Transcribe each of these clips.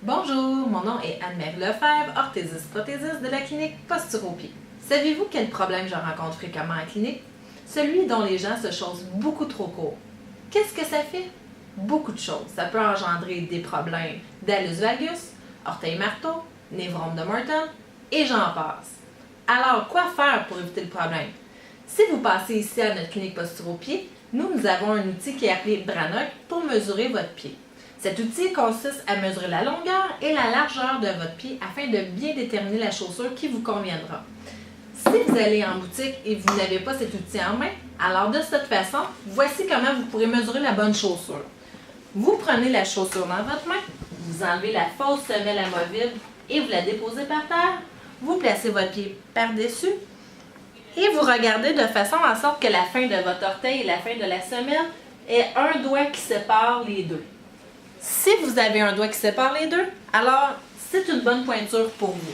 Bonjour, mon nom est Anne-Marie Lefebvre, orthésiste-prothésiste de la clinique Posturopied. Savez-vous quel problème je rencontre fréquemment en clinique? Celui dont les gens se chaussent beaucoup trop court. Qu'est-ce que ça fait? Beaucoup de choses. Ça peut engendrer des problèmes d'allus valgus, orteil-marteau, névrome de Morton et j'en passe. Alors, quoi faire pour éviter le problème? Si vous passez ici à notre clinique Posturopied, nous avons un outil qui est appelé Branoc pour mesurer votre pied. Cet outil consiste à mesurer la longueur et la largeur de votre pied afin de bien déterminer la chaussure qui vous conviendra. Si vous allez en boutique et vous n'avez pas cet outil en main, alors de cette façon, voici comment vous pourrez mesurer la bonne chaussure. Vous prenez la chaussure dans votre main, vous enlevez la fausse semelle amovible et vous la déposez par terre. Vous placez votre pied par-dessus et vous regardez de façon à sorte que la fin de votre orteil et la fin de la semelle ait un doigt qui sépare les deux. Si vous avez un doigt qui sépare les deux, alors c'est une bonne pointure pour vous.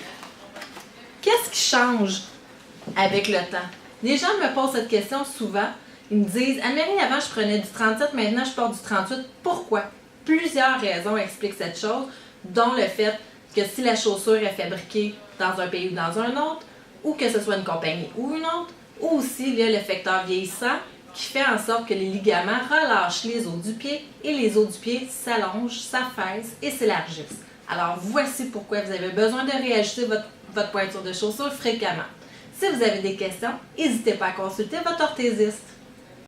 Qu'est-ce qui change avec le temps? Les gens me posent cette question souvent. Ils me disent « Anne-Marie, avant je prenais du 37, maintenant je porte du 38. Pourquoi? » Plusieurs raisons expliquent cette chose, dont le fait que si la chaussure est fabriquée dans un pays ou dans un autre, ou que ce soit une compagnie ou une autre, ou aussi il y a le facteur vieillissant qui fait en sorte que les ligaments relâchent les os du pied et les os du pied s'allongent, s'affaissent et s'élargissent. Alors voici pourquoi vous avez besoin de réajuster votre pointure de chaussure fréquemment. Si vous avez des questions, n'hésitez pas à consulter votre orthésiste.